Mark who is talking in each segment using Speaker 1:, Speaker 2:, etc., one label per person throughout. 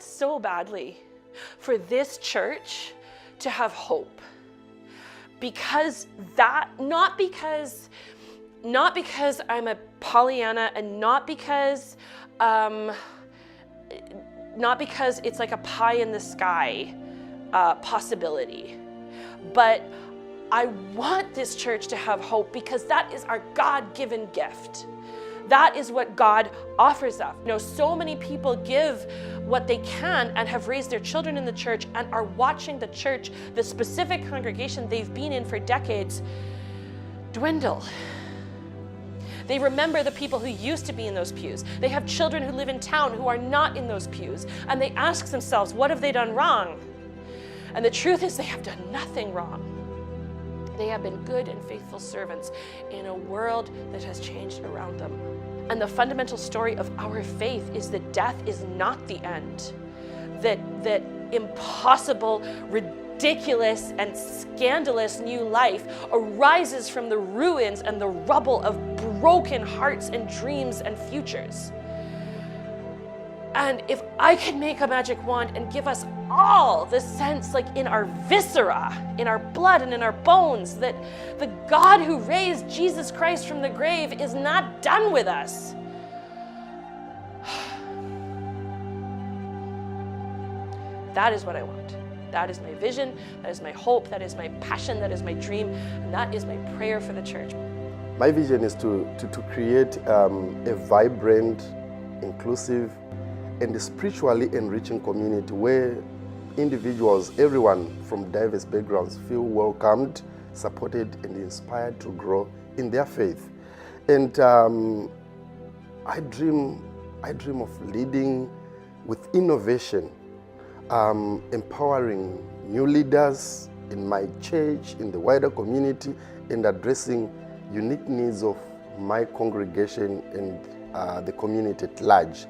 Speaker 1: want so badly for this church to have hope. Because that, not because I'm a Pollyanna, and not because it's like a pie in the sky possibility, but I want this church to have hope because that is our God-given gift. That is what God offers us. You know, so many people give what they can and have raised their children in the church and are watching the church, the specific congregation they've been in for decades, dwindle. They remember the people who used to be in those pews. They have children who live in town who are not in those pews. And they ask themselves, what have they done wrong? And the truth is they have done nothing wrong. They have been good and faithful servants in a world that has changed around them. And the fundamental story of our faith is that death is not the end. That impossible, ridiculous, and scandalous new life arises from the ruins and the rubble of broken hearts and dreams and futures. And if I could make a magic wand and give us all the sense, like in our viscera, in our blood and in our bones, that the God who raised Jesus Christ from the grave is not done with us. That is what I want. That is my vision, that is my hope, that is my passion, that is my dream, and that is my prayer for the church.
Speaker 2: My vision is to create a vibrant, inclusive, and spiritually enriching community where individuals, everyone from diverse backgrounds, feel welcomed, supported, and inspired to grow in their faith. And I dream of leading with innovation, empowering new leaders in my church, in the wider community, and addressing unique needs of my congregation and the community at large.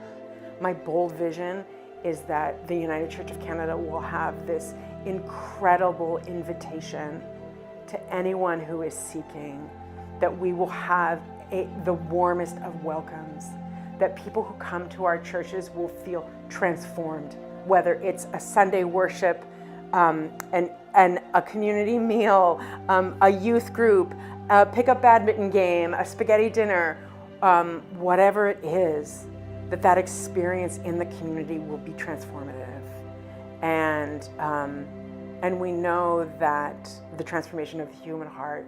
Speaker 3: My bold vision is that the United Church of Canada will have this incredible invitation to anyone who is seeking, that we will have the warmest of welcomes, that people who come to our churches will feel transformed, whether it's a Sunday worship, and a community meal, a youth group, a pickup badminton game, a spaghetti dinner, whatever it is, that experience in the community will be transformative. And we know that the transformation of the human heart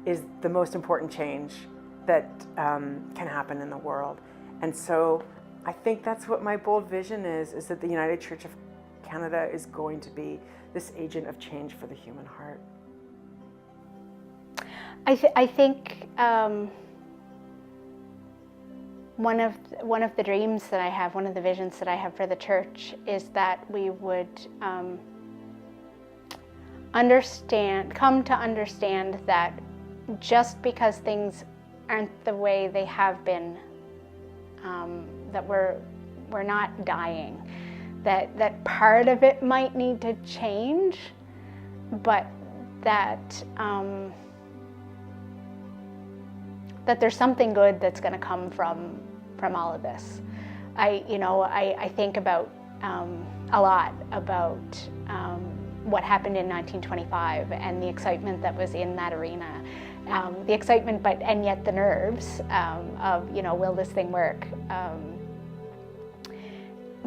Speaker 3: is the most important change that can happen in the world. And so I think that's what my bold vision is that the United Church of Canada is going to be this agent of change for the human heart.
Speaker 4: I think one of the dreams that I have, one of the visions that I have for the church is that we would come to understand that just because things aren't the way they have been, that we're not dying, that part of it might need to change, but that there's something good that's going to come from all of this. I think about a lot about what happened in 1925 and the excitement that was in that arena, the excitement, and yet the nerves of will this thing work?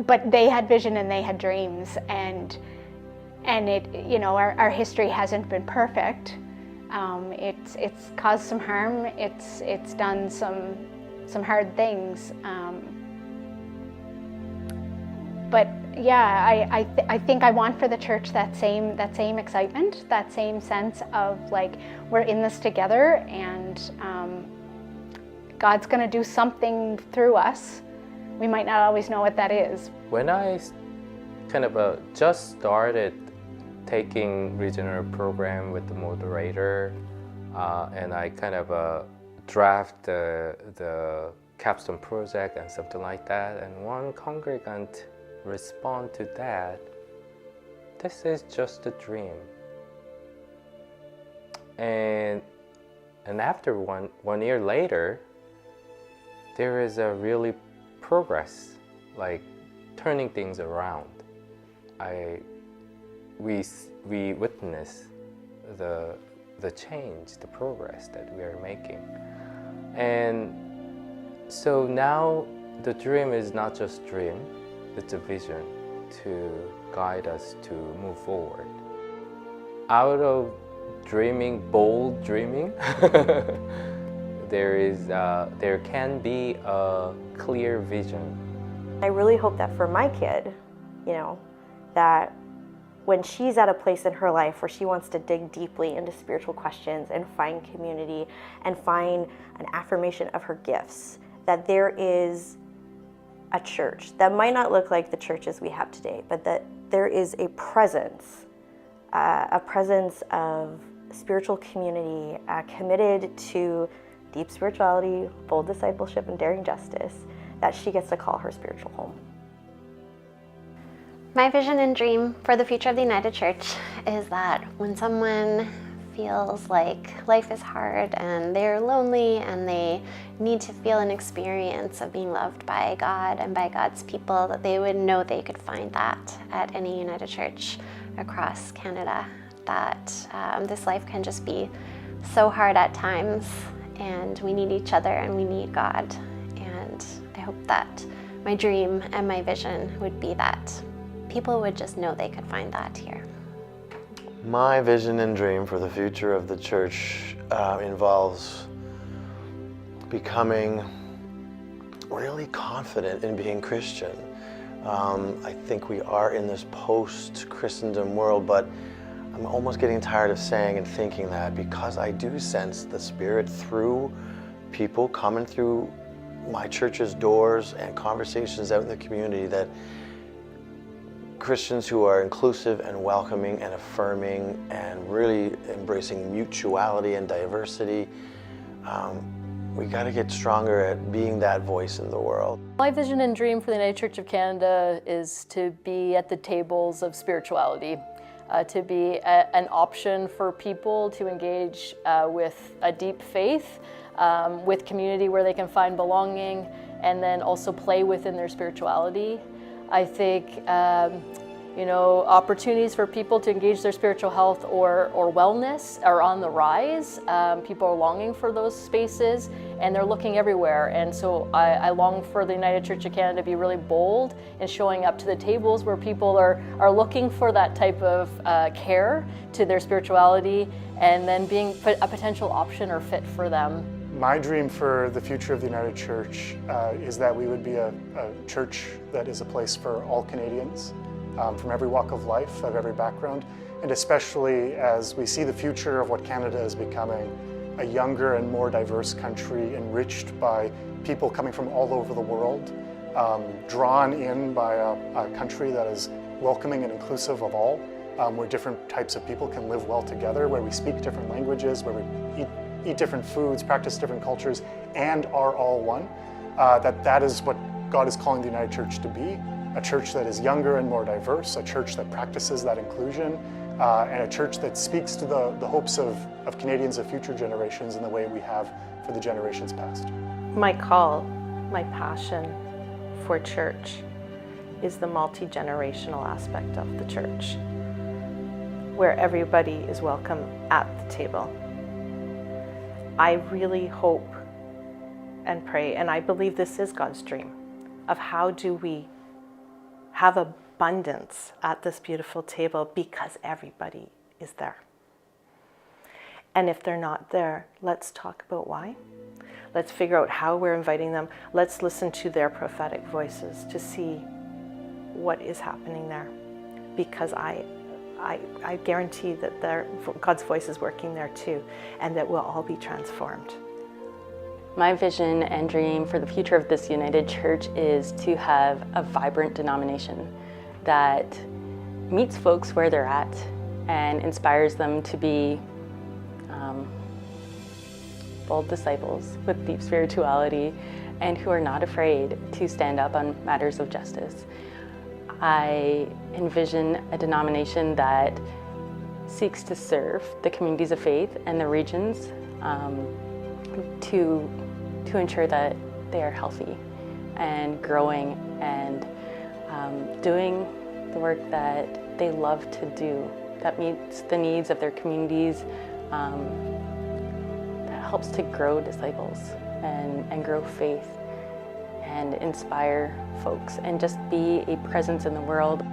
Speaker 4: But they had vision and they had dreams, and it our history hasn't been perfect. It's caused some harm. It's done some hard things. But yeah, I think I want for the church that same excitement, that same sense of like we're in this together, and God's going to do something through us. We might not always know what that is.
Speaker 5: When I kind of just started taking regional program with the moderator, and I kind of draft the capstone project and something like that, and one congregant respond to that, this is just a dream. And after one year later, there is a really progress, like turning things around. We witness the change, the progress that we are making. And so now the dream is not just dream, it's a vision to guide us to move forward. Out of dreaming, bold dreaming, there can be a clear vision.
Speaker 6: I really hope that for my kid, that when she's at a place in her life where she wants to dig deeply into spiritual questions and find community and find an affirmation of her gifts, that there is a church that might not look like the churches we have today, but that there is a presence of spiritual community committed to deep spirituality, bold discipleship, and daring justice, that she gets to call her spiritual home.
Speaker 7: My vision and dream for the future of the United Church is that when someone feels like life is hard and they're lonely and they need to feel an experience of being loved by God and by God's people, that they would know they could find that at any United Church across Canada. That this life can just be so hard at times, and we need each other and we need God. And I hope that my dream and my vision would be that people would just know they could find that here.
Speaker 8: My vision and dream for the future of the church involves becoming really confident in being Christian. I think we are in this post-Christendom world, but I'm almost getting tired of saying and thinking that, because I do sense the Spirit through people coming through my church's doors and conversations out in the community, that Christians who are inclusive and welcoming and affirming and really embracing mutuality and diversity, we got to get stronger at being that voice in the world.
Speaker 9: My vision and dream for the United Church of Canada is to be at the tables of spirituality, to be an option for people to engage with a deep faith, with community where they can find belonging, and then also play within their spirituality. I think opportunities for people to engage their spiritual health or wellness are on the rise. People are longing for those spaces, and they're looking everywhere. And so I long for the United Church of Canada to be really bold in showing up to the tables where people are looking for that type of care to their spirituality, and then being a potential option or fit for them.
Speaker 10: My dream for the future of the United Church is that we would be a church that is a place for all Canadians, from every walk of life, of every background, and especially as we see the future of what Canada is becoming, a younger and more diverse country enriched by people coming from all over the world, drawn in by a country that is welcoming and inclusive of all, where different types of people can live well together, where we speak different languages, where we eat different foods, practice different cultures, and are all one. That is what God is calling the United Church to be, a church that is younger and more diverse, a church that practices that inclusion, and a church that speaks to the hopes of Canadians of future generations in the way we have for the generations past.
Speaker 3: My call, my passion for church is the multi-generational aspect of the church, where everybody is welcome at the table. I really hope and pray, and I believe this is God's dream, of how do we have abundance at this beautiful table, because everybody is there. And if they're not there, let's talk about why. Let's figure out how we're inviting them. Let's listen to their prophetic voices to see what is happening there, because I guarantee that God's voice is working there too, and that we'll all be transformed.
Speaker 11: My vision and dream for the future of this United Church is to have a vibrant denomination that meets folks where they're at and inspires them to be bold disciples with deep spirituality and who are not afraid to stand up on matters of justice. I envision a denomination that seeks to serve the communities of faith and the regions to ensure that they are healthy and growing and doing the work that they love to do, that meets the needs of their communities, that helps to grow disciples and grow faith and inspire folks and just be a presence in the world.